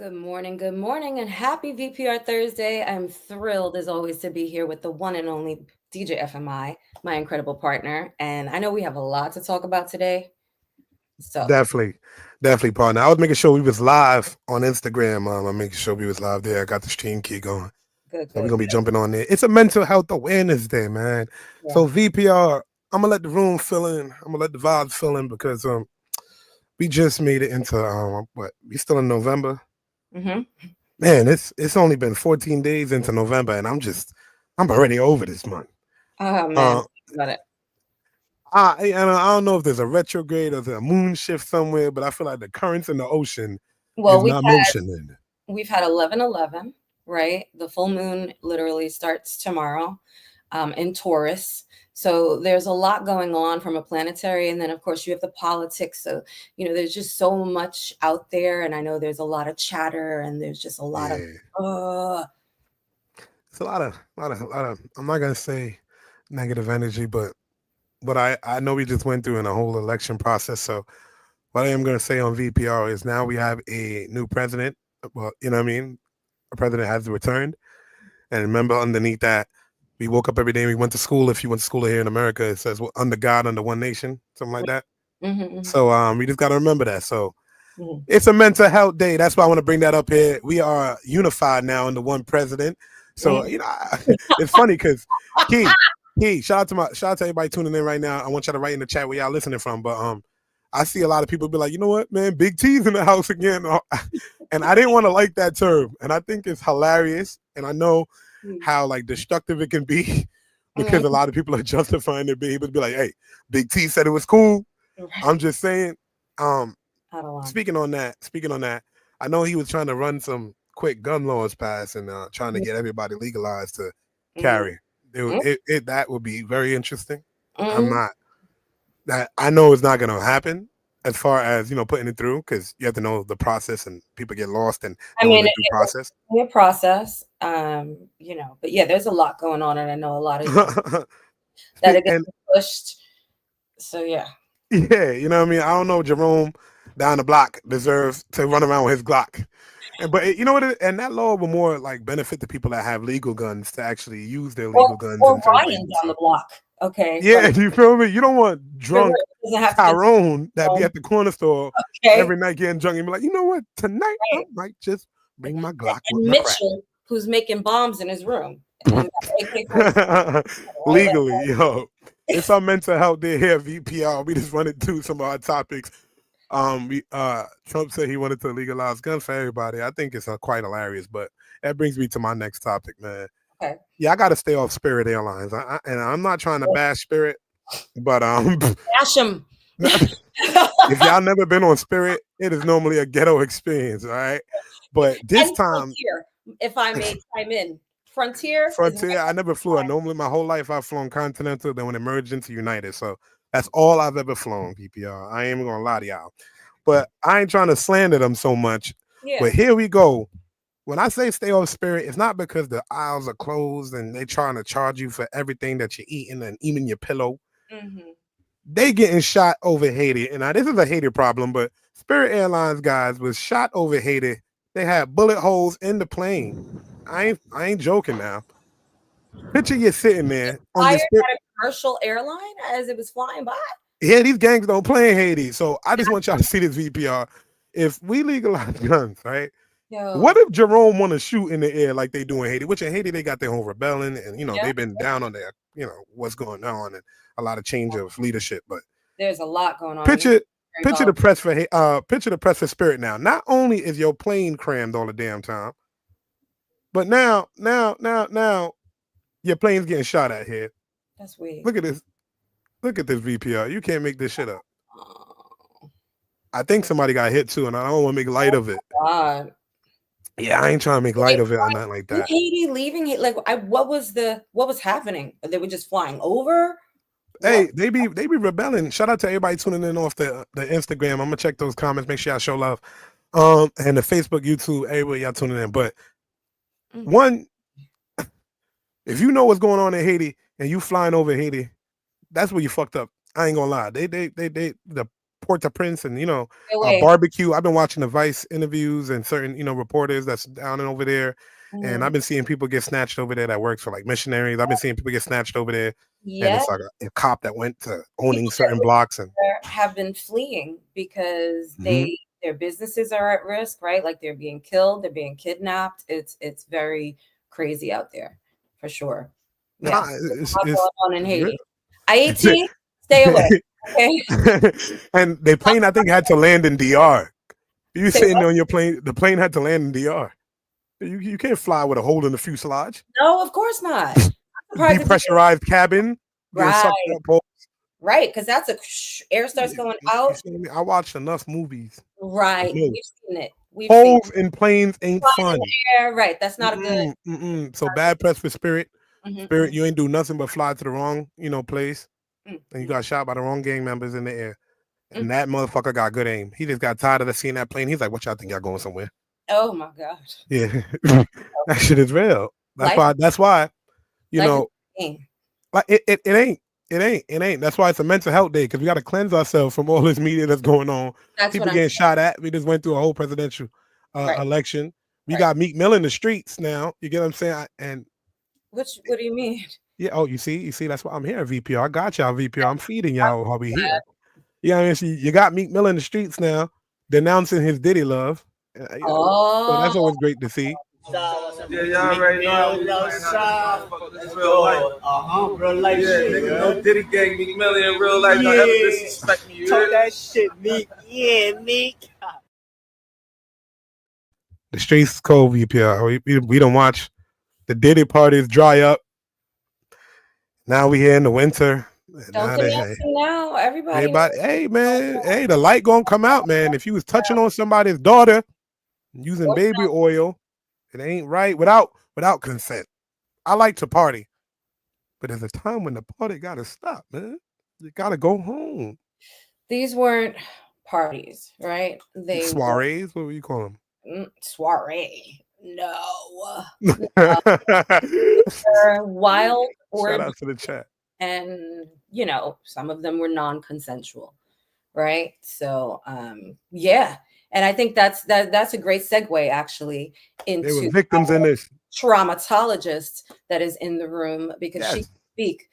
Good morning, and happy VPR Thursday. I'm thrilled, as always, to be here with the one and only DJ FMI, my incredible partner. And I know we have a lot to talk about today. So, Definitely, definitely, partner. I was making sure we was live on Instagram. I'm making sure we was live there. I got the stream key going, good, so we're good. gonna be jumping on there. It's a mental health awareness day, man. Yeah. So VPR, I'm gonna let the room fill in. I'm gonna let the vibes fill in because we just made it into what? We still in November. Mm-hmm. Man, it's only been 14 days into November, and I'm already over this month. Oh, man. Uh, Got it. I don't know if there's a retrograde or there's a moon shift somewhere, but I feel like the currents in the ocean Well, is not motioning. we've had 11/11, right? The full moon literally starts tomorrow in Taurus. So there's a lot going on from a planetary. And then, of course, you have the politics. So, there's just so much out there. And I know there's a lot of chatter and there's just a lot of, Yeah, uh, it's a lot of. I'm not gonna say negative energy, but I know we just went through in a whole election process. So what I am gonna say on VPR is now we have a new president. Well, you know what I mean. A president has returned, and remember underneath that, we woke up every day. We went to school. If you went to school here in America, it says well, under God, under one nation, something like that. mhm, So we just gotta remember that. So mhm, it's a mental health day. That's why I want to bring that up here. We are unified now under one president. So mhm. it's funny because Key, shout out to everybody tuning in right now. I want y'all to write in the chat where y'all listening from. But I see a lot of people be like, you know what, man, Big T's in the house again, and I didn't want to like that term, and I think it's hilarious, and I know how like destructive it can be because a Mhm. lot of people are justifying their behavior to be like, hey, Big T said it was cool. I'm Right. just saying. Um, Out of line. speaking on that, I know he was trying to run some quick gun laws pass and trying to Mhm, get everybody legalized to mhm, carry. That would be very interesting. I'm mhm. not that I know it's not going to happen as far as putting it through because you have to know the process and people get lost and I knowing mean, the due process. be a process, but yeah, there's a lot going on, and I know a lot of that are And getting pushed. So yeah. yeah, you know what I mean. I don't know Jerome down the block deserves to run around with his Glock. You know what? And that law will more like benefit the people that have legal guns to actually use their Or legal guns or instead of Ryan using down the some. block. Okay, Yeah, you feel me? You don't want you're right, drunk it doesn't have to get Tyrone that be home. at the corner store Okay, every night getting drunk and be like, you know what? Tonight I right. might just bring my Glock with And my crack. Mitchell, who's making bombs in his room, and AK-47, right? Legally, yo. It's our mental health day here at VPR. We just running through some of our topics. We Trump said he wanted to legalize guns for everybody. I think it's quite hilarious, but that brings me to my next topic, man. Okay. Yeah, I got to stay off Spirit Airlines, and I'm not trying to bash Spirit, but Bash him. if y'all never been on Spirit, it is normally a ghetto experience, all right? But this And time, Frontier, if I may chime in. Frontier is Frontier, I never flew a normally my whole life. I've flown Continental, then when it merged into United, so that's all I've ever flown. PPR. I ain't even gonna lie to y'all, but I ain't trying to slander them so much. yeah. But here we go. When I say stay off Spirit, it's not because the aisles are closed and they trying to charge you for everything that you're eating and even your pillow. Hmm. They getting shot over Haiti. And now this is a Haiti problem, but Spirit Airlines guys was shot over Haiti. They had bullet holes in the plane. I ain't joking now. Picture you sitting there on Fired your Spirit. at a commercial airline as it was flying by. Yeah, these gangs don't play in Haiti. So I just want y'all to see this VPR. If we legalize guns, right? What Yo. if Jerome want to shoot in the air like they do in Haiti? Which in Haiti they got their own rebellion, and Yeah. they've been down on their what's going on and a lot of change of leadership. But There's a lot going on. And picture very picture the volatile. press for picture the press for Spirit now. Not only is your plane crammed all the damn time, but now your plane's getting shot at here. That's weird. Look at this. Look at this VPR. You can't make this shit up. Oh, I think somebody got hit too, and I don't want to make light of it. God. Yeah, I ain't trying to make Were they light of it or nothing like in that. Haiti leaving? Like, what was happening? They were just flying over? What? Hey, they be rebelling. Shout out to everybody tuning in off the Instagram. I'm gonna check those comments. Make sure y'all show love. And the Facebook, YouTube, everywhere y'all tuning in. But Mm. one, if you know what's going on in Haiti and you flying over Haiti, that's where you fucked up. I ain't gonna lie. The Port-au-Prince and Away. barbecue. I've been watching the Vice interviews and certain reporters that's down and over there, and I've been seeing people get snatched over there that works for like missionaries. I've been seeing people get snatched over there, and Yeah. it's like a cop that went to owning People that certain live blocks and. there have been fleeing because their businesses are at risk, right? Like they're being killed, they're being kidnapped. It's very crazy out there, for sure. Yeah, Nah, there's a lot going on in it's real. Haiti. Haiti, stay away. Okay. And the plane, I think, had to land in DR. You Say sitting what? on your plane, the plane had to land in DR. You can't fly with a hole in the fuselage. No, of course not. I'm surprised if you Depressurized cabin, getting right, sucked up. right, because that's air starts going You out. see me? I watched enough movies. Right, No. we've seen it. We've seen Holes in planes ain't flies in fun. the air. Right, that's not a good. So bad press for Spirit. Spirit, Mhm. you ain't do nothing but fly to the wrong, place, Mm, and you mm, got shot by the wrong gang members in the air. mm. And that motherfucker got good aim. He just got tired of seeing that plane. He's like, "What y'all think y'all going somewhere?" Oh my God. Yeah, that shit is real. That's Life, why. That's why. You life is know, a game. like it ain't. That's why it's a mental health day because we got to cleanse ourselves from all this media that's going on. That's what People I'm getting saying. shot at. We just went through a whole presidential Right, election. We right. got Meek Mill in the streets now. You get what I'm saying? And What do you mean? yeah, oh, you see, that's why I'm here at VPR. I got y'all VPR. I'm feeding y'all while we here. You know what I mean? See, you got Meek Mill in the streets now, denouncing his Diddy love. So Oh, that's always great to see. Yeah, y'all already know. It's real life. Real life shit. Yeah, no Diddy gang, Meek Mill in real life. Don't ever disrespect me. Talk that shit, Meek. Yeah, Meek. The streets cold VPR. We don't watch the Diddy parties dry up. Now we here in the winter. don't Now connect me now. Everybody everybody, knows. hey man, hey, the light gonna come out, man. If you was touching on somebody's daughter using What's baby oil, it ain't right without consent. I like to party, but there's a time when the party gotta stop, man. You gotta go home. These weren't parties, right? They were Soirees, what do you call soiree. No, them? they're wild Shout orgies, out to the chat. and some of them were non-consensual, right? So, yeah, and I think that's a great segue actually There were into victims in this. traumatologist that is in the room because she Yes, can speak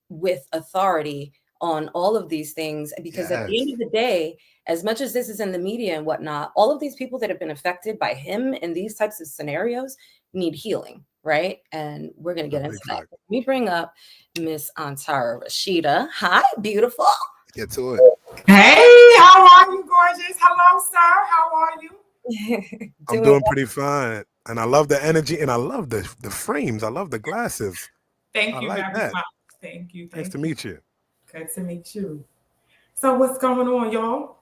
with authority on all of these things. Because at the yes. end of the day, as much as this is in the media and whatnot, all of these people that have been affected by him in these types of scenarios need healing, right? And we're going to A get into big that. fact. Let me bring up Miss Antara Rashida. Hi, beautiful. Let's get to it. Hey, how are you, gorgeous? Hello, sir. How are you? I'm Doing doing pretty fine. And I love the energy and I love the frames. I love the glasses. I Thank you like very that. much. Thank you. Nice Thank to you. meet you. Good to meet you. So, what's going on, y'all?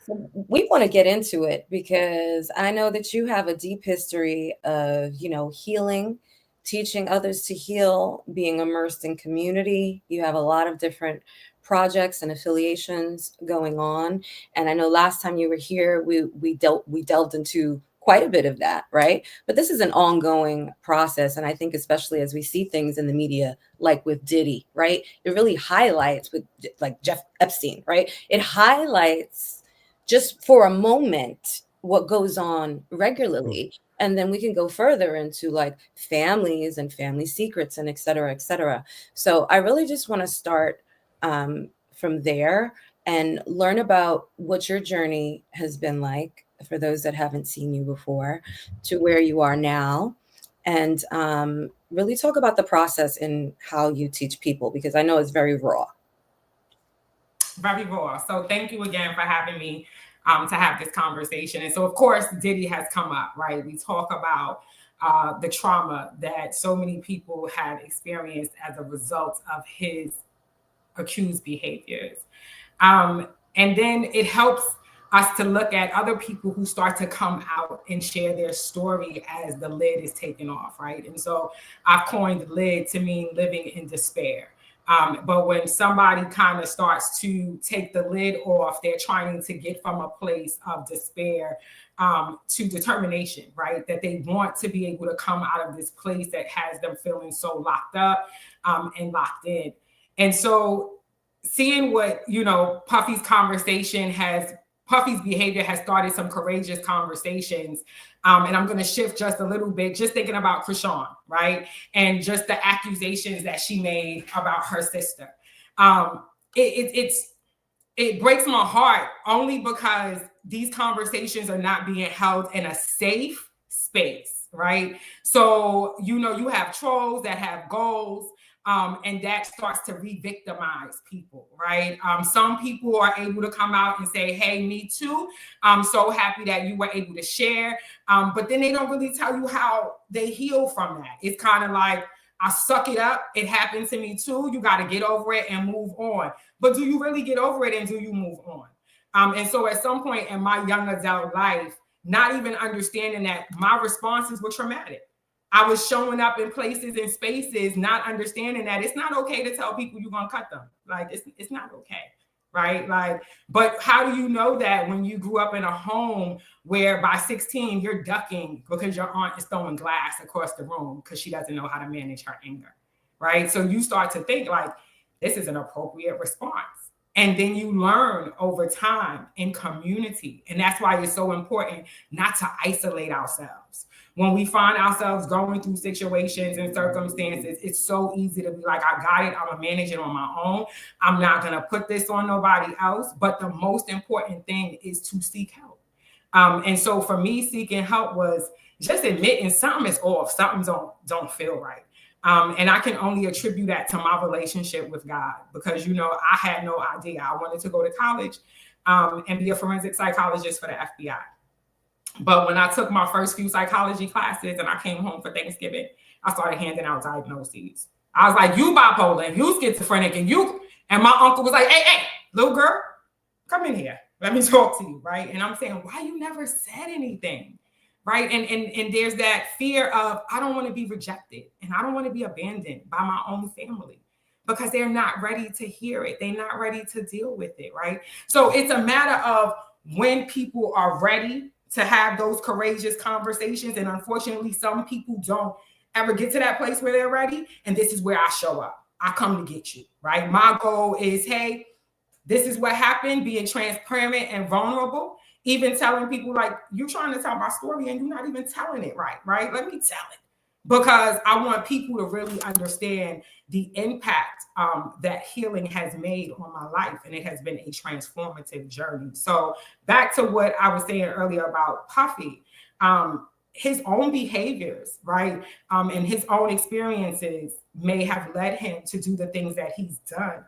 So we want to get into it because I know that you have a deep history of, healing, teaching others to heal, being immersed in community. You have a lot of different projects and affiliations going on. And I know last time you were here, we delved into quite a bit of that, right? But this is an ongoing process. And I think especially as we see things in the media, like with Diddy, right? It really highlights with like Jeff Epstein, right? It highlights just for a moment what goes on regularly, and then we can go further into like families and family secrets and et cetera, et cetera. So I really just want to start from there and learn about what your journey has been like for those that haven't seen you before to where you are now, and really talk about the process and how you teach people, because I know it's very raw. Very raw. So, thank you again for having me to have this conversation. And so, of course, Diddy has come up, right? We talk about the trauma that so many people have experienced as a result of his accused behaviors. And then it helps us to look at other people who start to come out and share their story as the lid is taken off, right? And so I've coined lid to mean living in despair. But when somebody kind of starts to take the lid off, they're trying to get from a place of despair to determination, right? That they want to be able to come out of this place that has them feeling so locked up and locked in. And so seeing what, Puffy's behavior has started some courageous conversations. And I'm going to shift just a little bit, just thinking about Krishan, right? And just the accusations that she made about her sister. It breaks my heart only because these conversations are not being held in a safe space, right? So, you have trolls that have goals, and that starts to re-victimize people, right? Some people are able to come out and say, hey, me too. I'm so happy that you were able to share. But then they don't really tell you how they heal from that. It's kind of like, I suck it up. It happened to me too. You got to get over it and move on. But do you really get over it and do you move on? And so at some point in my young adult life, not even understanding that my responses were traumatic. I was showing up in places and spaces, not understanding that it's not okay to tell people you're going to cut them. Like, it's not okay, right? Like, but how do you know that when you grew up in a home where by 16, you're ducking because your aunt is throwing glass across the room because she doesn't know how to manage her anger, right? So you start to think like, this is an appropriate response. And then you learn over time in community. And that's why it's so important not to isolate ourselves. When we find ourselves going through situations and circumstances, it's so easy to be like, I got it. I'm going to manage it on my own. I'm not going to put this on nobody else. But the most important thing is to seek help. And so for me, seeking help was just admitting something is off. Something don't feel right. And I can only attribute that to my relationship with God because, I had no idea. I wanted to go to college and be a forensic psychologist for the FBI. But when I took my first few psychology classes and I came home for Thanksgiving, I started handing out diagnoses. I was like, you bipolar and you schizophrenic and my uncle was like, hey, little girl, come in here. Let me talk to you, right? And I'm saying, why you never said anything? Right. And there's that fear of, I don't want to be rejected and I don't want to be abandoned by my own family because they're not ready to hear it. They're not ready to deal with it. Right. So it's a matter of when people are ready to have those courageous conversations. And unfortunately, some people don't ever get to that place where they're ready. And this is where I show up. I come to get you. Right. My goal is, hey, this is what happened, being transparent and vulnerable. Even telling people like, you're trying to tell my story and you're not even telling it right? Let me tell it. Because I want people to really understand the impact that healing has made on my life. And it has been a transformative journey. So back to what I was saying earlier about Puffy, his own behaviors, right? And his own experiences may have led him to do the things that he's done.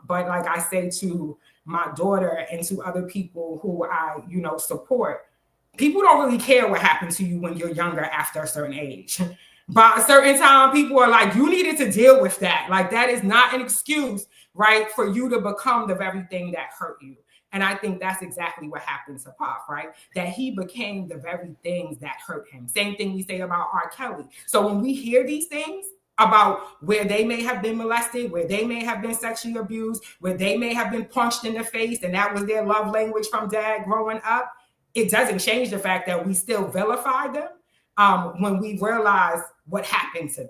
But like I say to my daughter and to other people who I, support, people don't really care what happened to you when you're younger after a certain age. By a certain time, people are like, you needed to deal with that. Like, that is not an excuse, right, for you to become the very thing that hurt you. And I think that's exactly what happened to Puff, right? That he became the very things that hurt him. Same thing we say about R. Kelly. So when we hear these things, about where they may have been molested, where they may have been sexually abused, where they may have been punched in the face, and that was their love language from dad growing up, it doesn't change the fact that we still vilify them when we realize what happened to them.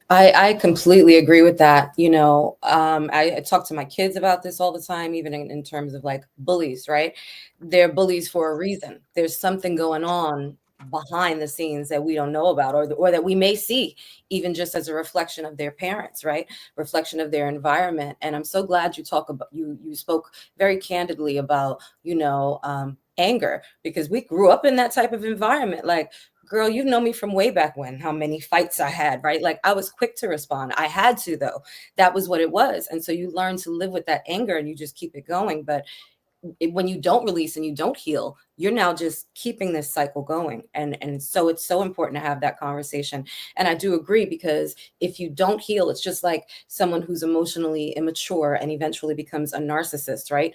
I completely agree with that. I talk to my kids about this all the time, even in terms of like bullies, right? They're bullies for a reason. There's something going on behind the scenes that we don't know about, or that we may see even just as a reflection of their parents, right? Reflection of their environment. And I'm so glad you spoke very candidly about, anger, because we grew up in that type of environment. Like, girl, you know me from way back when, how many fights I had, right? Like, I was quick to respond. I had to, though. That was what it was. And so you learn to live with that anger and you just keep it going. But when you don't release and you don't heal, you're now just keeping this cycle going. And so it's so important to have that conversation. And I do agree, because if you don't heal, it's just like someone who's emotionally immature and eventually becomes a narcissist, right?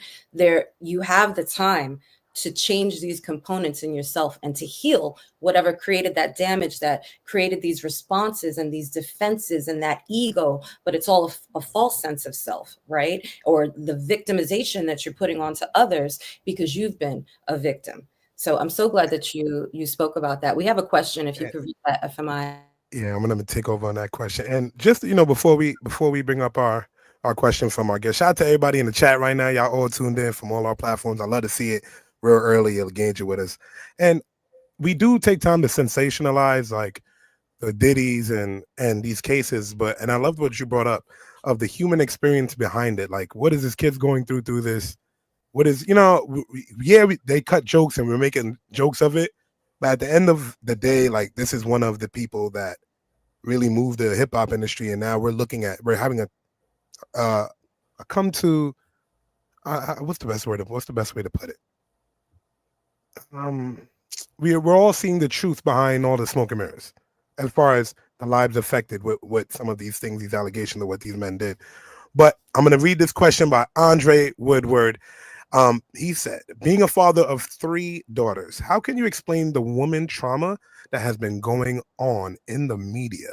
You have the time to change these components in yourself and to heal whatever created that damage, that created these responses and these defenses and that ego. But it's all a false sense of self, right? Or the victimization that you're putting onto others because you've been a victim. So I'm so glad that you spoke about that. We have a question, if you could read that, FMI. Yeah, I'm gonna take over on that question. And just before we bring up our question from our guest, shout out to everybody in the chat right now. Y'all all tuned in from all our platforms. I love to see it real early. You'll engage it with us. And we do take time to sensationalize like the Diddy's and these cases, and I loved what you brought up of the human experience behind it. Like, what is this kid's going through this? What is they cut jokes and we're making jokes of it, but at the end of the day, like this is one of the people that really moved the hip hop industry, and now we're having a come to what's the best way to put it? We're all seeing the truth behind all the smoke and mirrors, as far as the lives affected with some of these things, these allegations of what these men did. But I'm going to read this question by Andre Woodward. He said, being a father of 3 daughters, how can you explain the woman trauma that has been going on in the media?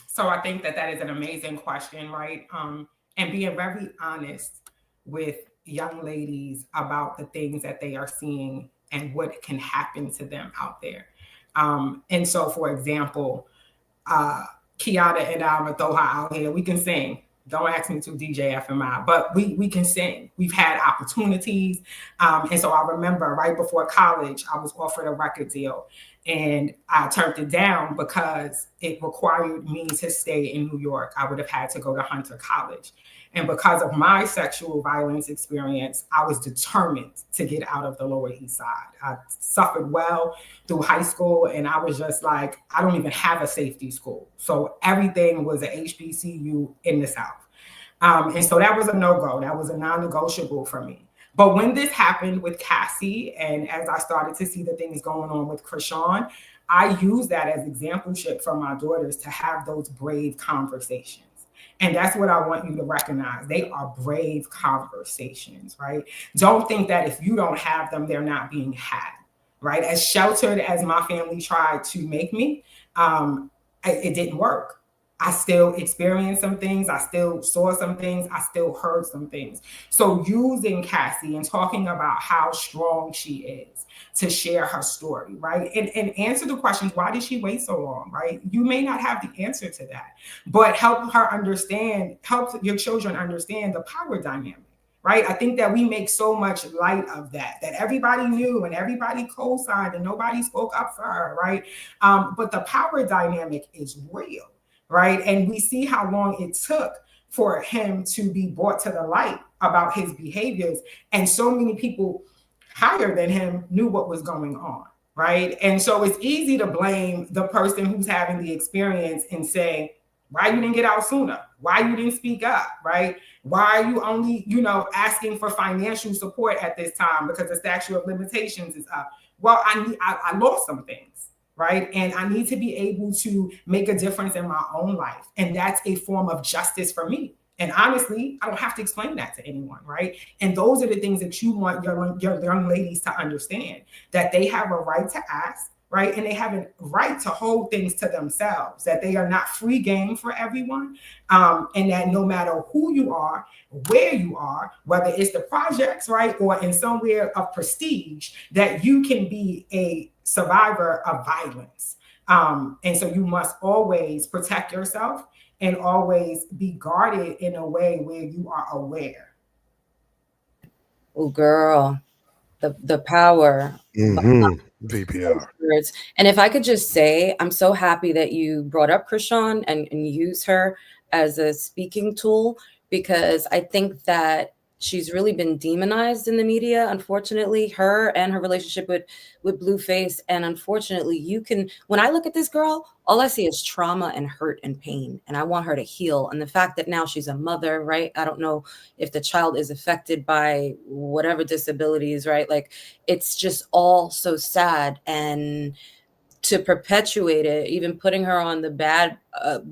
So I think that is an amazing question, right? And being very honest with young ladies about the things that they are seeing and what can happen to them out there. And so, for example, Kiana and I, I'm gonna throw her out here. We can sing. Don't ask me to DJ FMI, but we can sing. We've had opportunities. And so I remember right before college, I was offered a record deal and I turned it down because it required me to stay in New York. I would have had to go to Hunter College. And because of my sexual violence experience, I was determined to get out of the Lower East Side. I suffered well through high school, and I was just like, I don't even have a safety school. So everything was a HBCU in the South. And so that was a no-go. That was a non-negotiable for me. But when this happened with Cassie, and as I started to see the things going on with Krishan, I used that as exampleship for my daughters to have those brave conversations. And that's what I want you to recognize. They are brave conversations, right? Don't think that if you don't have them, they're not being had, right? As sheltered as my family tried to make me, it didn't work. I still experienced some things. I still saw some things. I still heard some things. So using Cassie and talking about how strong she is to share her story, right? And answer the questions, why did she wait so long, right? You may not have the answer to that, but help your children understand the power dynamic. Right. I think that we make so much light of that everybody knew and everybody co-signed and nobody spoke up for her. Right. But the power dynamic is real. Right. And we see how long it took for him to be brought to the light about his behaviors. And so many people higher than him knew what was going on. Right. And so it's easy to blame the person who's having the experience and say, why you didn't get out sooner? Why you didn't speak up, right? Why are you only, asking for financial support at this time because the statute of limitations is up? Well, I lost some things, right? And I need to be able to make a difference in my own life. And that's a form of justice for me. And honestly, I don't have to explain that to anyone, right? And those are the things that you want your young ladies to understand, that they have a right to ask, right? And they have a right to hold things to themselves, that they are not free game for everyone. And that no matter who you are, where you are, whether it's the projects, right? Or in somewhere of prestige, that you can be a survivor of violence. And so you must always protect yourself and always be guarded in a way where you are aware. Oh, girl, the power. VPR. And if I could just say, I'm so happy that you brought up Krishan and use her as a speaking tool, because I think that she's really been demonized in the media, unfortunately, her and her relationship with Blueface. And unfortunately, when I look at this girl, all I see is trauma and hurt and pain. And I want her to heal. And the fact that now she's a mother, right? I don't know if the child is affected by whatever disabilities, right? Like, it's just all so sad. And to perpetuate it, even putting her on the bad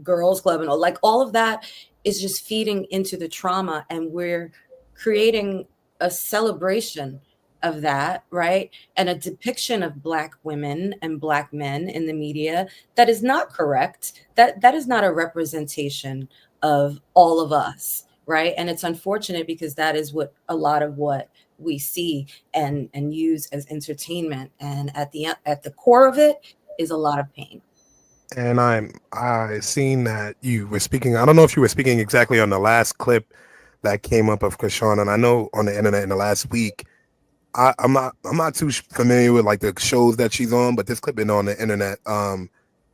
girls club and all of that is just feeding into the trauma. And we're creating a celebration of that, right? And a depiction of Black women and Black men in the media that is not correct. That is not a representation of all of us, right? And it's unfortunate because that is what a lot of what we see and use as entertainment. And at the core of it is a lot of pain. And I seen that you were speaking. I don't know if you were speaking exactly on the last clip that came up of Krishan, and I know on the internet in the last week. I'm not too familiar with like the shows that she's on, but this clip been on the internet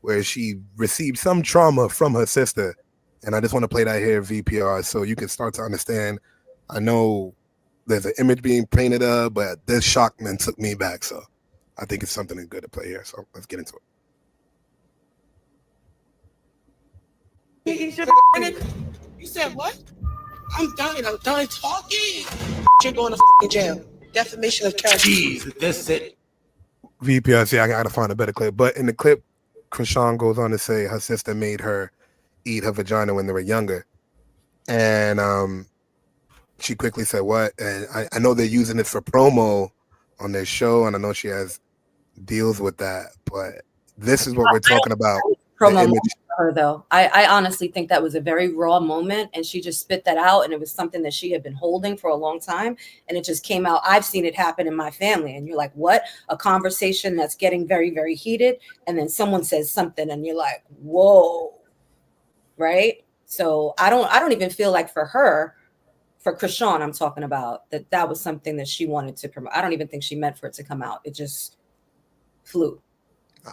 where she received some trauma from her sister, and I just want to play that here VPR so you can start to understand. I know there's an image being painted up, but this shocked and took me back, so I think it's something good to play here. So let's get into it. You said what? I'm done talking. You're going to jail. Defamation of character. Jeez, that's it. VPR, see, I gotta find a better clip. But in the clip, Krishan goes on to say her sister made her eat her vagina when they were younger. And she quickly said, what? And I know they're using it for promo on their show, and I know she has deals with that. But this is what we're talking about. Promo moment for her, though. I honestly think that was a very raw moment, and she just spit that out, and it was something that she had been holding for a long time, and it just came out. I've seen it happen in my family, and you're like, what? A conversation that's getting very, very heated, and then someone says something, and you're like, whoa, right? So I don't even feel like for Krishan, I'm talking about, that was something that she wanted to promote. I don't even think she meant for it to come out. It just flew.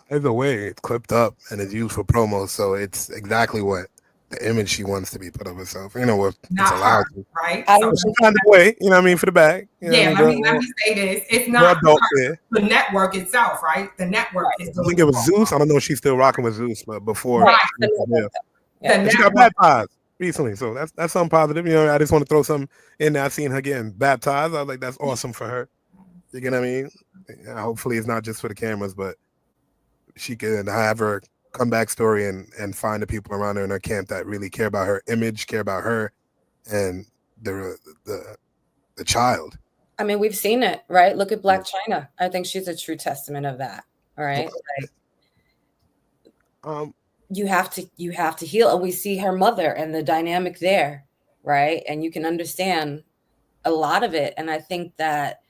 Either way, it's clipped up and it's used for promo, so it's exactly what the image she wants to be put of herself. You know what? It's allowed to, right? So she found a way. You know what I mean? For the bag. Yeah. Let me say this. It's not the network itself, right? The network is. I think it was Zeus. I don't know if she's still rocking with Zeus, but before, she got baptized recently, so that's something positive. You know, I just want to throw something in there. I seen her getting baptized. I was like, that's awesome for her. You get what I mean? Hopefully, it's not just for the cameras, but she can have her comeback story and find the people around her in her camp that really care about her image, care about her, and the child. I mean, we've seen it, right? Look at Black China. I think she's a true testament of that. All right. Like, you have to heal. And we see her mother and the dynamic there, right? And you can understand a lot of it. And I think that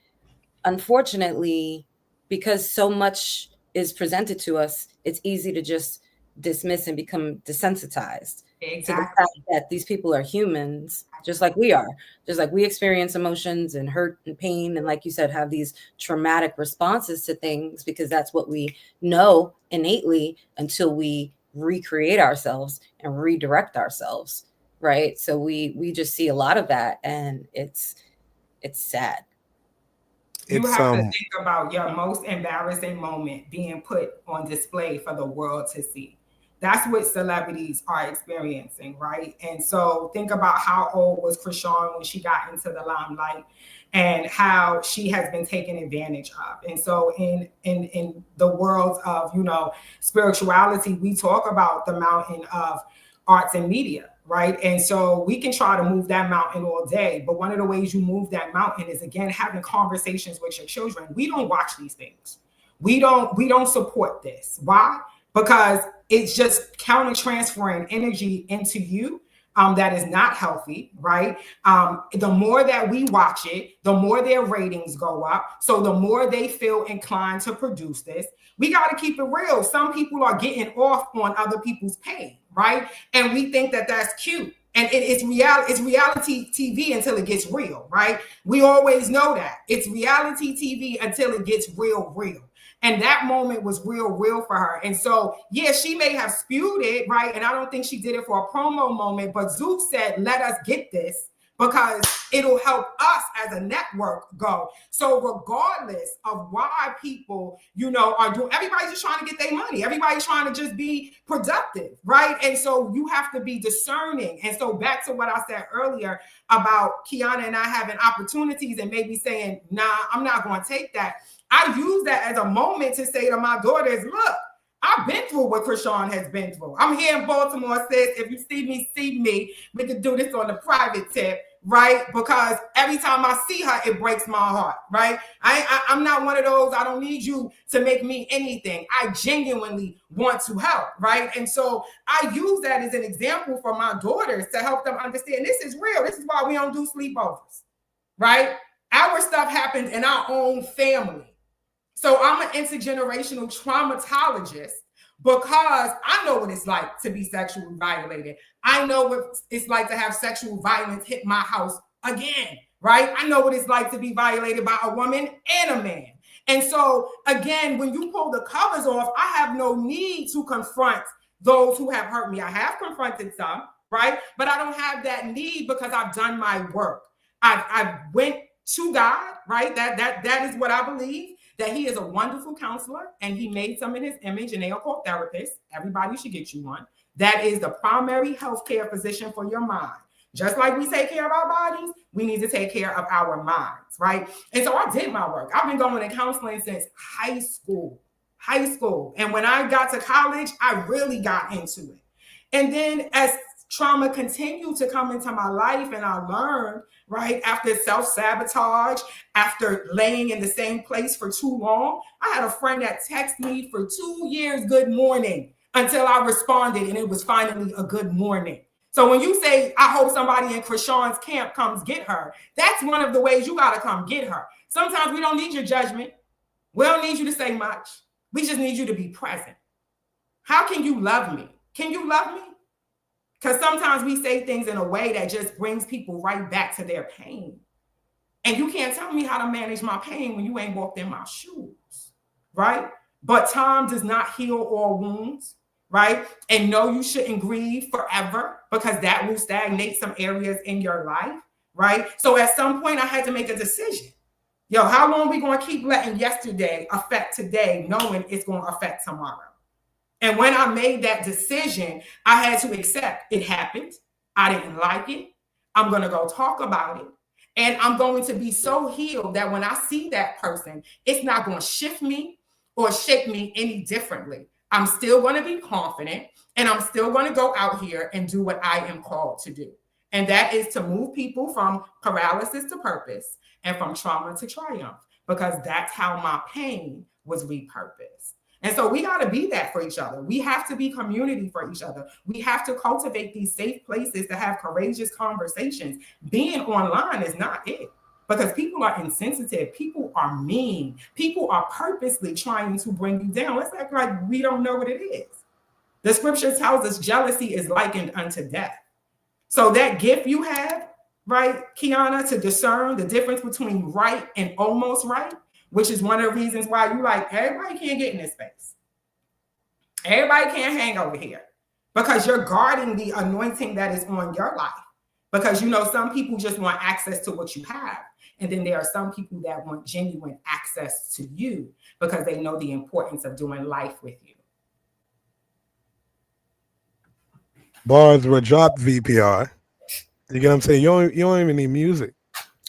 unfortunately, because so much is presented to us, it's easy to just dismiss and become desensitized to the fact that these people are humans, just like we are, just like we experience emotions and hurt and pain, and like you said, have these traumatic responses to things because that's what we know innately until we recreate ourselves and redirect ourselves, right? So we just see a lot of that, and it's sad. You have to think about your most embarrassing moment being put on display for the world to see. That's what celebrities are experiencing, right? And so think about how old was Krishan when she got into the limelight and how she has been taken advantage of. And so in the world of, spirituality, we talk about the mountain of arts and media, right? And so we can try to move that mountain all day, but one of the ways you move that mountain is, again, having conversations with your children. We don't watch these things. We don't support this. Why? Because it's just counter transferring energy into you that is not healthy, right? The more that we watch it, the more their ratings go up. So the more they feel inclined to produce this. We got to keep it real. Some people are getting off on other people's pain, right? And we think that that's cute. And it's reality TV until it gets real, right? We always know that. It's reality TV until it gets real. And that moment was real for her. And so, yeah, she may have spewed it, right? And I don't think she did it for a promo moment, but Zeus said, let us get this because it'll help us as a network go. So regardless of why people, are doing, everybody's just trying to get their money. Everybody's trying to just be productive, right? And so you have to be discerning. And so back to what I said earlier about Kiana and I having opportunities and maybe saying, nah, I'm not going to take that. I use that as a moment to say to my daughters, look, I've been through what Krishan has been through. I'm here in Baltimore, sis. If you see me. We can do this on the private tip, right? Because every time I see her, it breaks my heart, right? I'm not one of those, I don't need you to make me anything. I genuinely want to help, right? And so I use that as an example for my daughters to help them understand this is real. This is why we don't do sleepovers, right? Our stuff happens in our own family. So I'm an intergenerational traumatologist, because I know what it's like to be sexually violated. I know what it's like to have sexual violence hit my house again, right? I know what it's like to be violated by a woman and a man. And so, again, when you pull the covers off, I have no need to confront those who have hurt me. I have confronted some, right? But I don't have that need because I've done my work. I've went to God, right? That is what I believe, that he is a wonderful counselor and he made some in his image, and they are called therapists. Everybody should get you one. That is the primary healthcare physician for your mind. Just like we take care of our bodies, we need to take care of our minds, right? And so I did my work. I've been going to counseling since high school. And when I got to college, I really got into it. And then as trauma continued to come into my life and I learned, right, after self-sabotage, after laying in the same place for too long, I had a friend that texted me for 2 years, good morning, until I responded and it was finally a good morning. So when you say, I hope somebody in Krishan's camp comes get her, that's one of the ways you got to come get her. Sometimes we don't need your judgment. We don't need you to say much. We just need you to be present. How can you love me? Can you love me? Because sometimes we say things in a way that just brings people right back to their pain. And you can't tell me how to manage my pain when you ain't walked in my shoes, right? But time does not heal all wounds, right? And no, you shouldn't grieve forever because that will stagnate some areas in your life, right? So at some point I had to make a decision. Yo, how long are we going to keep letting yesterday affect today, knowing it's going to affect tomorrow? And when I made that decision, I had to accept it happened. I didn't like it. I'm going to go talk about it. And I'm going to be so healed that when I see that person, it's not going to shift me or shake me any differently. I'm still going to be confident and I'm still going to go out here and do what I am called to do. And that is to move people from paralysis to purpose and from trauma to triumph, because that's how my pain was repurposed. And so we got to be that for each other. We have to be community for each other. We have to cultivate these safe places to have courageous conversations. Being online is not it, because people are insensitive. People are mean. People are purposely trying to bring you down. Let's act like we don't know what it is. The scripture tells us jealousy is likened unto death. So that gift you have, right, Kiana, to discern the difference between right and almost right, which is one of the reasons why you like, everybody can't get in this space. Everybody can't hang over here because you're guarding the anointing that is on your life. Because, you know, some people just want access to what you have. And then there are some people that want genuine access to you because they know the importance of doing life with you. Bars were dropped, VPR. You get what I'm saying? You don't even need music.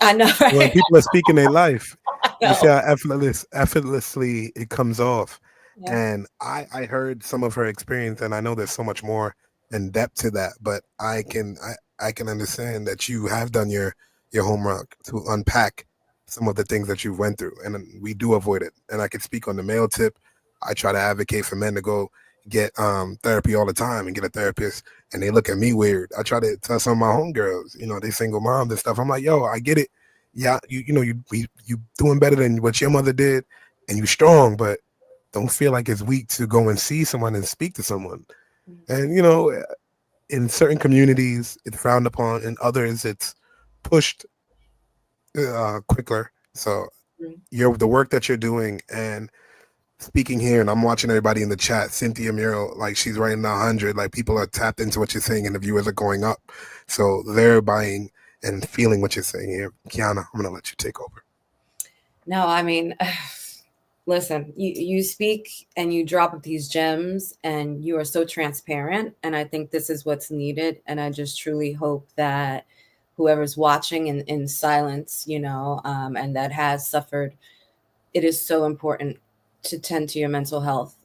I know, right? When people are speaking their life, you see how effortlessly it comes off. Yeah. And I heard some of her experience, and I know there's so much more in depth to that, but I can understand that you have done your homework to unpack some of the things that you've went through, and we do avoid it. And I can speak on the male tip. I try to advocate for men to go get therapy all the time and get a therapist, and they look at me weird. I try to tell some of my homegirls, you know, they single moms and stuff. I'm like, yo, I get it. Yeah, you know, you doing better than what your mother did, and you strong, but don't feel like it's weak to go and see someone and speak to someone. And, you know, in certain communities, it's frowned upon. In others, it's pushed quicker. So the work that you're doing and speaking here, and I'm watching everybody in the chat, Cynthia Muriel, like she's writing 100, like people are tapped into what you're saying and the viewers are going up. So they're buying and feeling what you're saying here. Kiana, I'm going to let you take over. No, I mean, listen, you speak and you drop these gems and you are so transparent. And I think this is what's needed. And I just truly hope that whoever's watching in silence, you know, and that has suffered, it is so important to tend to your mental health.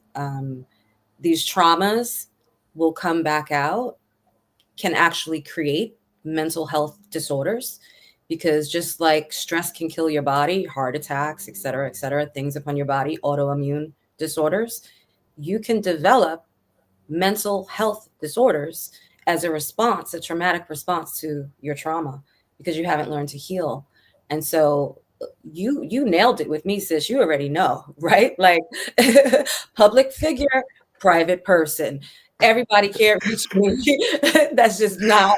These traumas will come back out, can actually create mental health disorders, because just like stress can kill your body, heart attacks, et cetera, things upon your body, autoimmune disorders, you can develop mental health disorders as a response, a traumatic response to your trauma, because you haven't learned to heal. And so you nailed it with me, sis. You already know, right? Like public figure, private person. Everybody can't reach me. That's just not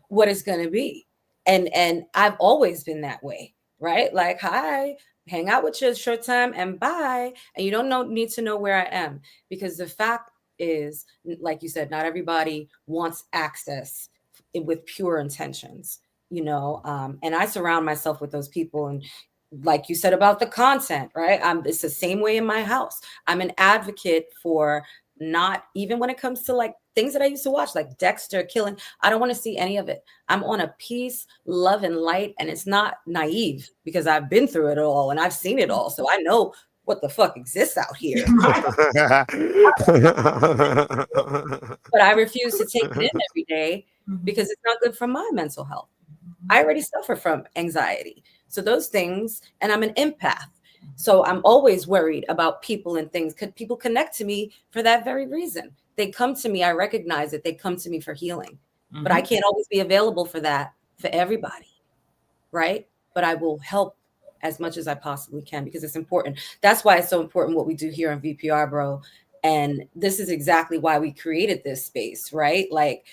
what it's going to be. And I've always been that way, right? Like, hi, hang out with you a short time and bye. And you don't need to know where I am, because the fact is, like you said, not everybody wants access with pure intentions, you know. And I surround myself with those people. And like you said about the content, right? It's the same way in my house. I'm an advocate for, not even when it comes to like things that I used to watch, like Dexter killing. I don't want to see any of it. I'm on a peace, love, and light. And it's not naive, because I've been through it all and I've seen it all. So I know what the fuck exists out here. But I refuse to take it in every day, because it's not good for my mental health. I already suffer from anxiety. So those things, and I'm an empath. So I'm always worried about people and things. Could people connect to me for that very reason? They come to me, I recognize it. They come to me for healing, but I can't always be available for that for everybody, right? But I will help as much as I possibly can, because it's important. That's why it's so important what we do here on VPR, bro. And this is exactly why we created this space, right? Like,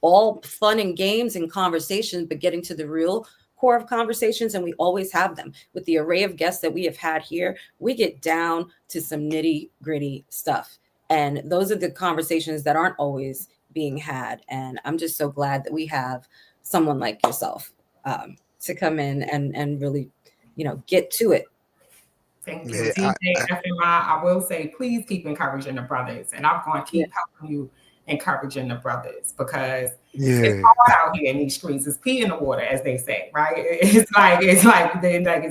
all fun and games and conversations, but getting to the real core of conversations. And we always have them with the array of guests that we have had here. We get down to some nitty gritty stuff. And those are the conversations that aren't always being had. And I'm just so glad that we have someone like yourself to come in and really, you know, get to it. Thank you. TJ, FMI, I will say, please keep encouraging the brothers. And I'm going to keep helping you encouraging the brothers, because it's hard out here in these streets. It's pee in the water, as they say, right? It's like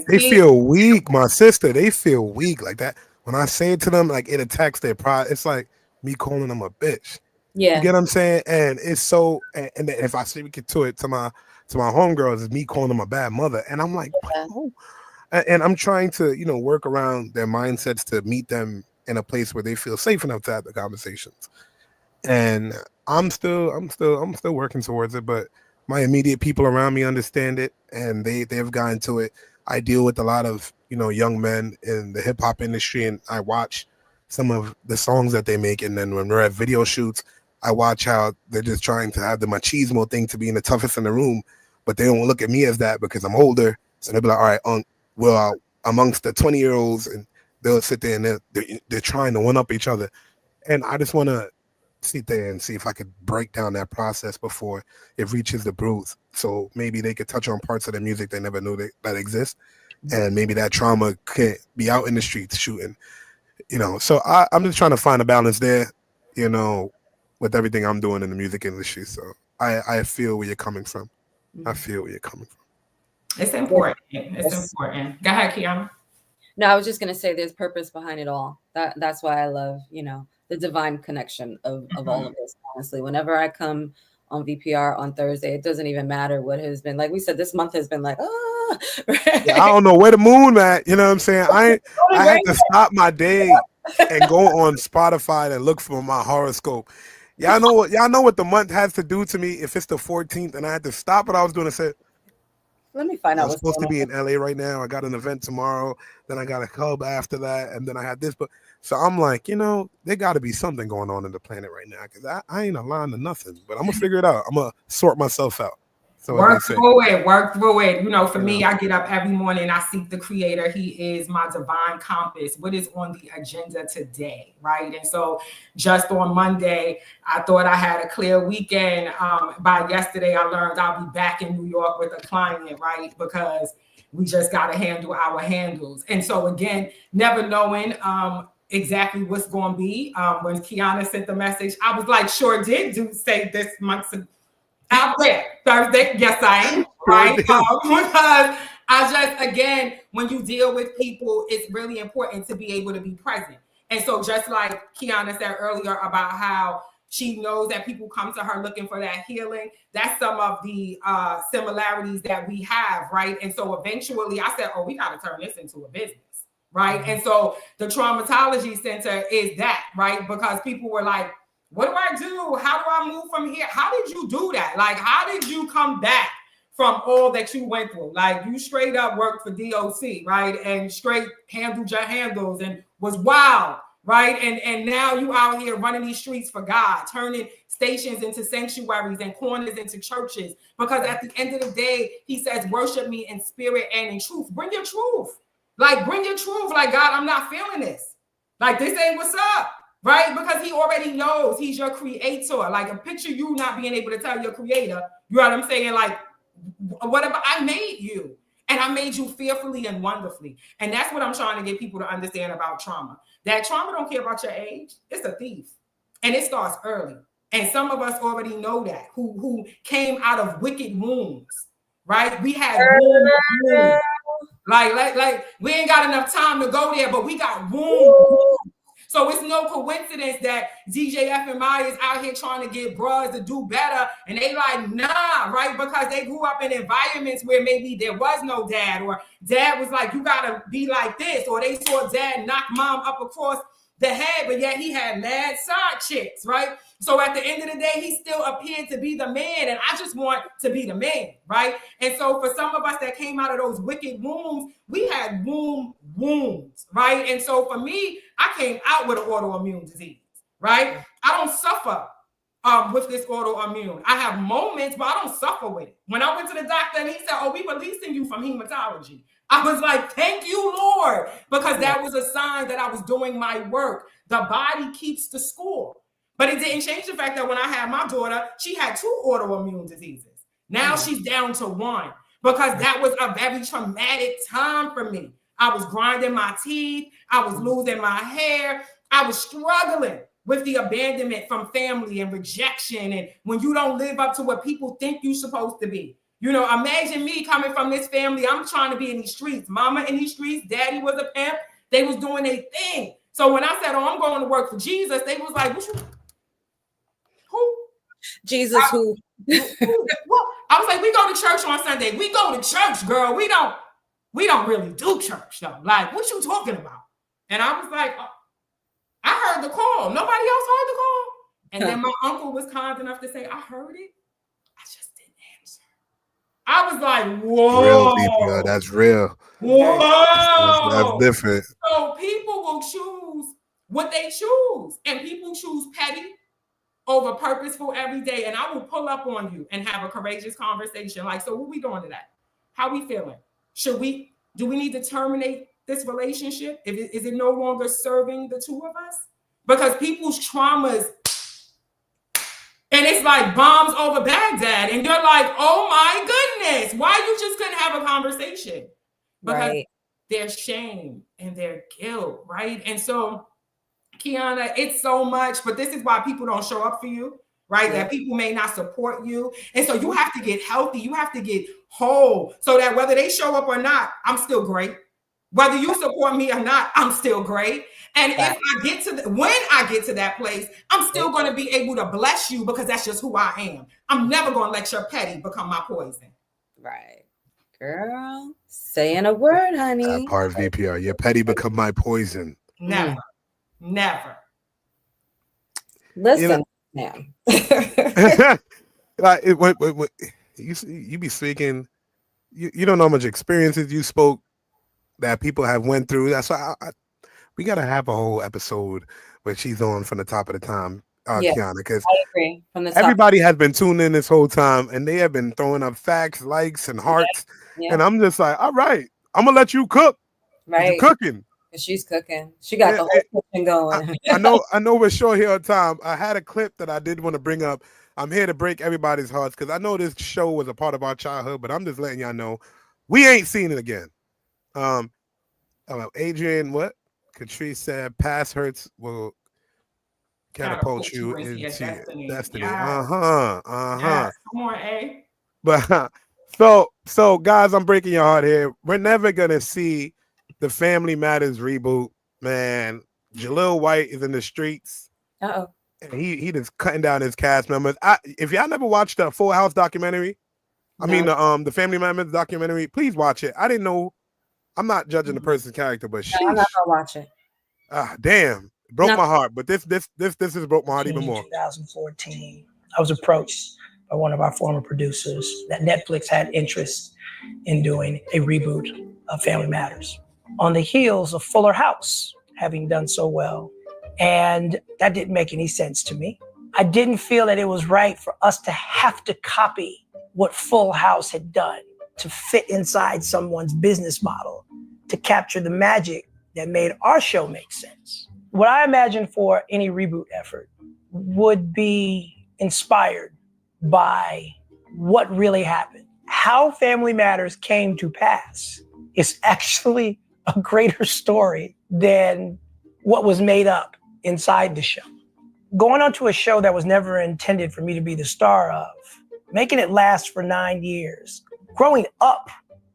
they feel weak, my sister. They feel weak like that. When I say it to them, like, it attacks their pride. It's like me calling them a bitch. Yeah, you get what I'm saying? And it's so. And then if I speak it to my homegirls, it's me calling them a bad mother. And I'm like, oh. And I'm trying to, you know, work around their mindsets to meet them in a place where they feel safe enough to have the conversations. And I'm still working towards it, but my immediate people around me understand it, and they've gotten to it. I deal with a lot of, you know, young men in the hip hop industry, and I watch some of the songs that they make. And then when we're at video shoots, I watch how they're just trying to have the machismo thing to be in the toughest in the room, but they don't look at me as that because I'm older. So they'll be like, all right, well, amongst the 20-year-olds, and they'll sit there and they're trying to one up each other. And I just want to sit there and see if I could break down that process before it reaches the booth. So maybe they could touch on parts of the music they never knew that exist. And maybe that trauma can't be out in the streets shooting, you know. So I'm just trying to find a balance there, you know, with everything I'm doing in the music industry. So I feel where you're coming from. I feel where you're coming from. It's important. It's important. Go ahead, Kiana. No, I was just going to say there's purpose behind it all. That's why I love, you know, the divine connection of all of this. Honestly, whenever I come on VPR on Thursday, it doesn't even matter what has been. Like we said, this month has been like, right? Yeah, I don't know where the moon at. You know what I'm saying? I had to stop my day and go on Spotify and look for my horoscope. Y'all know what the month has to do to me if it's the 14th, and I had to stop what I was doing and say, let me find out. I'm supposed to be in LA right now. I got an event tomorrow. Then I got a club after that. And then I had this. But so I'm like, you know, there got to be something going on in the planet right now, because I ain't aligned to nothing. But I'm going to figure it out. I'm going to sort myself out. So work through it. You know, for me, I get up every morning, I seek the creator. He is my divine compass. What is on the agenda today, right? And so just on Monday, I thought I had a clear weekend. By yesterday, I learned I'll be back in New York with a client, right? Because we just got to handle our handles. And so again, never knowing exactly what's going to be. When Kiana sent the message, I was like, sure did say this month's out there Thursday. Yes, I am. Right. Because I just, again, when you deal with people, it's really important to be able to be present. And so just like Kiana said earlier about how she knows that people come to her looking for that healing, that's some of the similarities that we have, right? And so eventually I said, we got to turn this into a business, right? And so the Traumatology Center is that, right? Because people were like, what do I do? How do I move from here? How did you do that? Like, how did you come back from all that you went through? Like, you straight up worked for DOC, right? And straight handled your handles and was wild, right? And now you out here running these streets for God, turning stations into sanctuaries and corners into churches. Because at the end of the day, he says, worship me in spirit and in truth. Bring your truth. Like, bring your truth. Like, God, I'm not feeling this. Like, this ain't what's up, right? Because he already knows he's your creator. Like, a picture you not being able to tell your creator, you know what I'm saying? Like, whatever, I made you. And I made you fearfully and wonderfully. And that's what I'm trying to get people to understand about trauma. That trauma don't care about your age. It's a thief. And it starts early. And some of us already know that, who came out of wicked wombs, right? We had wounds. Like we ain't got enough time to go there, but we got wounds. So it's no coincidence that DJF and M.A.Y.M is out here trying to get bros to do better. And they like, nah, right? Because they grew up in environments where maybe there was no dad, or dad was like, you gotta be like this, or they saw dad knock mom up across the head, but yet he had mad side chicks, right? So at the end of the day, he still appeared to be the man, and I just want to be the man, right? And so for some of us that came out of those wicked wombs, we had wounds, right? And so for me, I came out with an autoimmune disease, right? I don't suffer with this autoimmune. I have moments, but I don't suffer with it. When I went to the doctor and he said, oh, we releasing you from hematology, I was like, thank you, Lord, because that was a sign that I was doing my work. The body keeps the score. But it didn't change the fact that when I had my daughter, she had 2 autoimmune diseases. Now she's down to 1, because that was a very traumatic time for me. I was grinding my teeth. I was losing my hair. I was struggling with the abandonment from family and rejection. And when you don't live up to what people think you're supposed to be. You know, imagine me coming from this family. I'm trying to be in these streets. Mama in these streets. Daddy was a pimp. They was doing their thing. So when I said, oh, I'm going to work for Jesus, they was like, what you? Who? Jesus, who? I was like, we go to church on Sunday. We go to church, girl. We don't really do church, though. Like, what you talking about? And I was like, oh, I heard the call. Nobody else heard the call. And then my uncle was kind enough to say, I heard it. I just didn't answer. I was like, whoa. Real VPR, that's real. Whoa. That's different. So people will choose what they choose. And people choose petty over purposeful every day. And I will pull up on you and have a courageous conversation. Like, so what we doing today? How we feeling? Do we need to terminate this relationship? Is it no longer serving the two of us? Because people's traumas, and it's like bombs over Baghdad. And you're like, oh my goodness, why you just couldn't have a conversation? Because their shame and their guilt, right? And so, Kiana, it's so much, but this is why people don't show up for you, right? That people may not support you. And so you have to get healthy. You have to get whole so that whether they show up or not, I'm still great. Whether you support me or not, I'm still great. And if I get to when I get to that place, I'm still going to be able to bless you because that's just who I am. I'm never going to let your petty become my poison. Right. Girl, saying a word, honey. That part VPR. Your petty become my poison. Never. Never. Listen, man. Like you be speaking, you don't know how much experiences you spoke that people have went through. That's why we got to have a whole episode where she's on from the top of the time, Kiana, because I agree. From the top. Everybody has been tuned in this whole time, and they have been throwing up facts, likes, and hearts. And I'm just like, all right, I'm gonna let you cook. Right, you're cooking. She's cooking. She got the whole kitchen going. I know we're short here on time. I had a clip that I did want to bring up. I'm here to break everybody's hearts because I know this show was a part of our childhood, but I'm just letting y'all know we ain't seen it again. Adrian, what? Catrice said, past hurts will catapult you into destiny. Yes. Yes. Come on, A. But so guys, I'm breaking your heart here. We're never gonna see the Family Matters reboot, man. Jaleel White is in the streets. Uh-oh. And he just cutting down his cast members. If y'all never watched the Full House documentary, I mean the Family Matters documentary, please watch it. I didn't know. I'm not judging the person's character, but I'm not gonna watch it. Damn, it broke my heart. But this has broke my heart even more. 2014, I was approached by one of our former producers that Netflix had interest in doing a reboot of Family Matters. On the heels of Fuller House having done so well, And that didn't make any sense to me. I didn't feel that it was right for us to have to copy what Full House had done to fit inside someone's business model to capture the magic that made our show make sense. What I imagine for any reboot effort would be inspired by what really happened. How Family Matters came to pass is actually a greater story than what was made up inside the show. Going onto a show that was never intended for me to be the star of, making it last for 9 years, growing up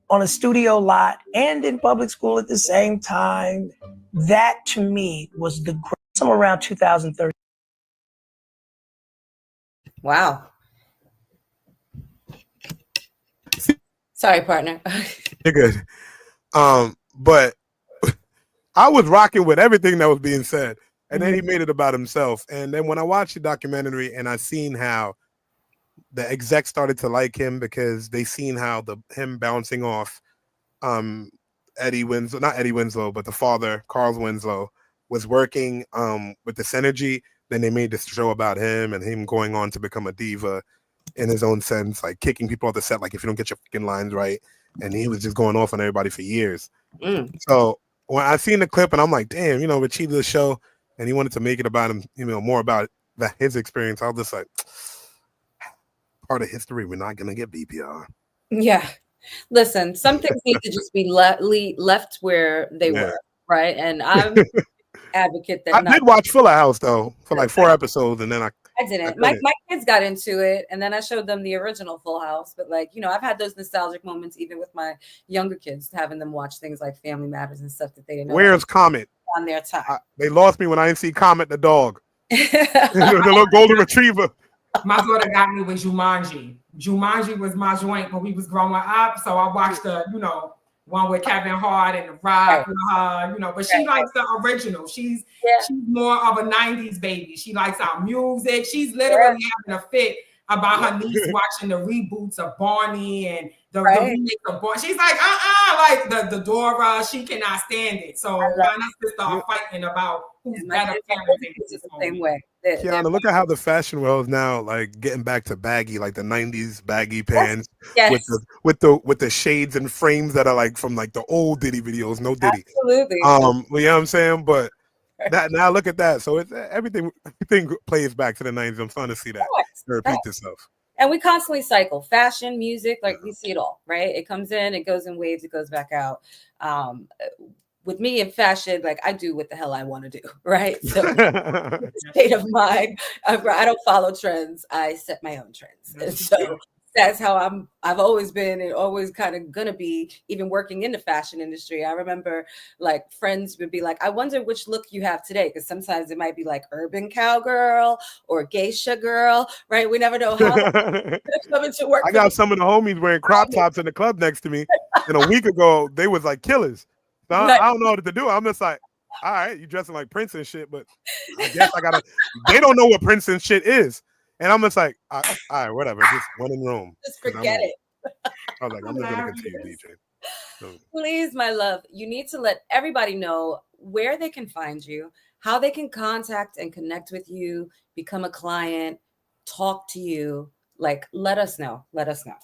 on a studio lot and in public school at the same time, that to me was the great, somewhere around 2013. Wow. Sorry, partner. You're good. But I was rocking with everything that was being said. And then he made it about himself. And then when I watched the documentary and I seen how the execs started to like him because they seen how him bouncing off Eddie Winslow, not Eddie Winslow, but the father, Carl Winslow, was working with the synergy. Then they made this show about him and him going on to become a diva in his own sense, like kicking people off the set, like if you don't get your freaking lines right. And he was just going off on everybody for years. So when I seen the clip and I'm like, damn, Rashida the show, and he wanted to make it about him, more about his experience. I was just like, part of history, we're not gonna get VPR. Yeah. Listen, some things need to just be left where they were, right? And I'm advocate that I did watch Full House though for like 4 episodes, and then I didn't. My kids got into it, and then I showed them the original Full House. But I've had those nostalgic moments even with my younger kids, having them watch things like Family Matters and stuff that they didn't know. Where's Comet? On their time. They lost me when I didn't see Comet the dog. The little golden retriever. My daughter got me with Jumanji. Jumanji was my joint when we was growing up. So I watched the, one with Kevin Hart and The Rock, but she likes the original. She's more of a 90s baby. She likes our music. She's literally having a fit about her niece watching the reboots of Barney and the remake of Barney. She's like, like the Dora, she cannot stand it. So my sister are fighting about who's better parenting. The same way. Kiana, look at how the fashion world is now like getting back to baggy, like the 90s baggy pants with the shades and frames that are like from like the old Diddy videos, no Diddy. Absolutely. You know what I'm saying? But that now look at that. So it's everything plays back to the 90s. I'm starting to see that repeat itself. And we constantly cycle fashion, music, we see it all, right? It comes in, it goes in waves, it goes back out. With me in fashion, I do what the hell I want to do, right? So state of mind. I don't follow trends. I set my own trends. And so that's how I've always been and always kind of gonna be, even working in the fashion industry. I remember friends would be like, I wonder which look you have today, because sometimes it might be like urban cowgirl or geisha girl, right? We never know how coming to work. I got some of the homies wearing crop tops in the club next to me, and a week ago they was like killers. So I don't know what to do. I'm just like, all right, you dressing like Prince and shit, but I guess I gotta. They don't know what Prince and shit is. And I'm just like, all right, whatever. Just one in Rome. Just forget it. I was like, I'm just gonna continue DJ. So. Please, my love, you need to let everybody know where they can find you, how they can contact and connect with you, become a client, talk to you. Let us know. Let us know.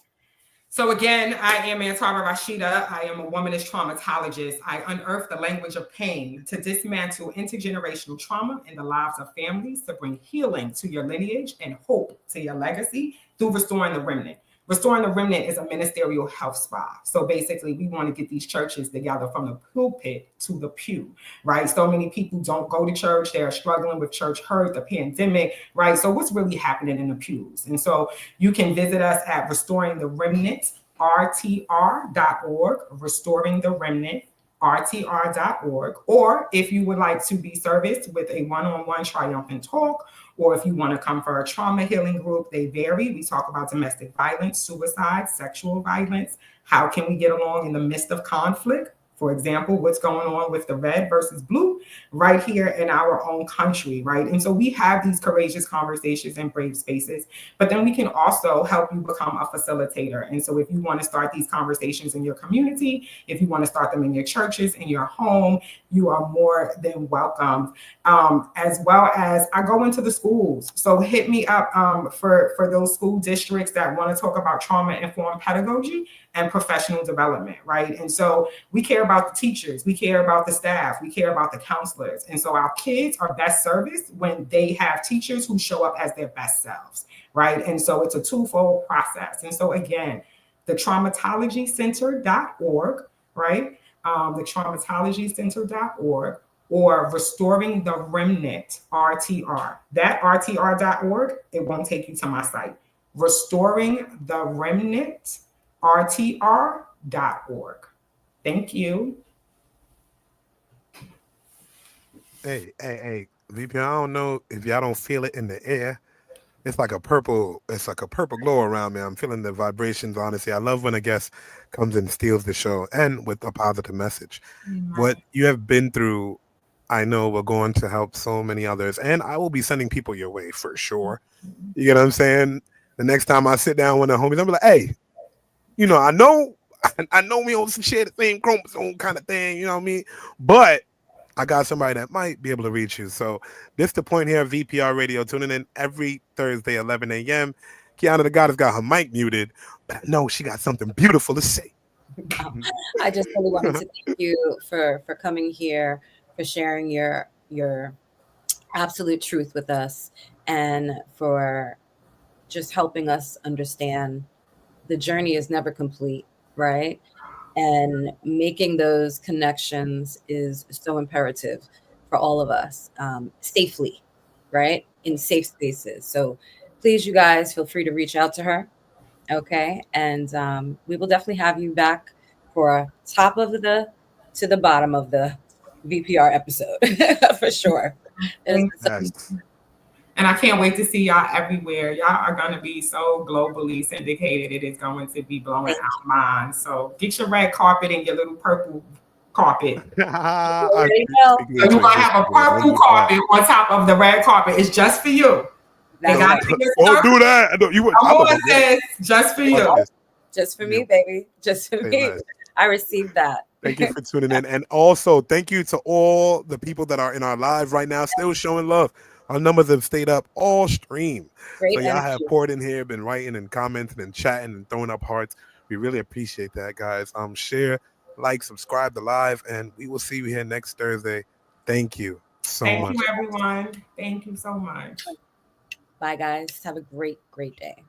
So again, I am Antara Rashida. I am a womanist traumatologist. I unearth the language of pain to dismantle intergenerational trauma in the lives of families, to bring healing to your lineage and hope to your legacy through Restoring the Remnant. Restoring the Remnant is a ministerial health spa. So basically, we want to get these churches together from the pulpit to the pew, right? So many people don't go to church. They're struggling with church hurt, the pandemic, right? So what's really happening in the pews? And so you can visit us at Restoring the Remnant, RTR.org, Restoring the Remnant, RTR.org. Or if you would like to be serviced with a one-on-one triumphant talk, or if you want to come for a trauma healing group, they vary. We talk about domestic violence, suicide, sexual violence. How can we get along in the midst of conflict? For example, what's going on with the red versus blue right here in our own country, right? And so we have these courageous conversations and brave spaces, but then we can also help you become a facilitator. And so if you want to start these conversations in your community, if you want to start them in your churches, in your home, you are more than welcome. As well as I go into the schools. So hit me up for those school districts that want to talk about trauma-informed pedagogy and professional development, right? And so we care about the teachers, we care about the staff, we care about the counselors. And so our kids are best serviced when they have teachers who show up as their best selves, right? And so it's a twofold process. And so again, the traumatologycenter.org, right? The traumatologycenter.org, or Restoring the Remnant, RTR. That RTR.org, it won't take you to my site. Restoring the Remnant, RTR.org. Thank you. Hey, VP, I don't know if y'all don't feel it in the air. It's like a purple glow around me. I'm feeling the vibrations, honestly. I love when a guest comes and steals the show and with a positive message. What you have been through, I know will go on to help so many others. And I will be sending people your way for sure. You get what I'm saying? The next time I sit down with the homies, I'm like, hey, you know, I know we don't share the same chromosome kind of thing, you know what I mean? But I got somebody that might be able to reach you. So this the point here, VPR Radio, tuning in every Thursday, 11 a.m. Kiana the Goddess got her mic muted, but I know she got something beautiful to say. I just really wanted to thank you for coming here, for sharing your absolute truth with us, and for just helping us understand the journey is never complete, right? And making those connections is so imperative for all of us, safely, right? In safe spaces. So please, you guys, feel free to reach out to her. Okay. And we will definitely have you back for a top of the to the bottom of the VPR episode for sure. Yes. And I can't wait to see y'all everywhere. Y'all are going to be so globally syndicated. It is going to be blowing our minds. So get your red carpet and your little purple carpet. So you're going to have a purple carpet on top of the red carpet. It's just for you. Don't do that. Says just for you. Just for me, baby. Just for me. I received that. Thank you for tuning in. And also, thank you to all the people that are in our live right now, still showing love. Our numbers have stayed up all stream. Great so y'all energy. have poured in here, been writing and commenting and chatting and throwing up hearts. We really appreciate that, guys. Share, like, subscribe to live, and we will see you here next Thursday. Thank you so much. Thank you, everyone. Thank you so much. Bye, guys. Have a great, great day.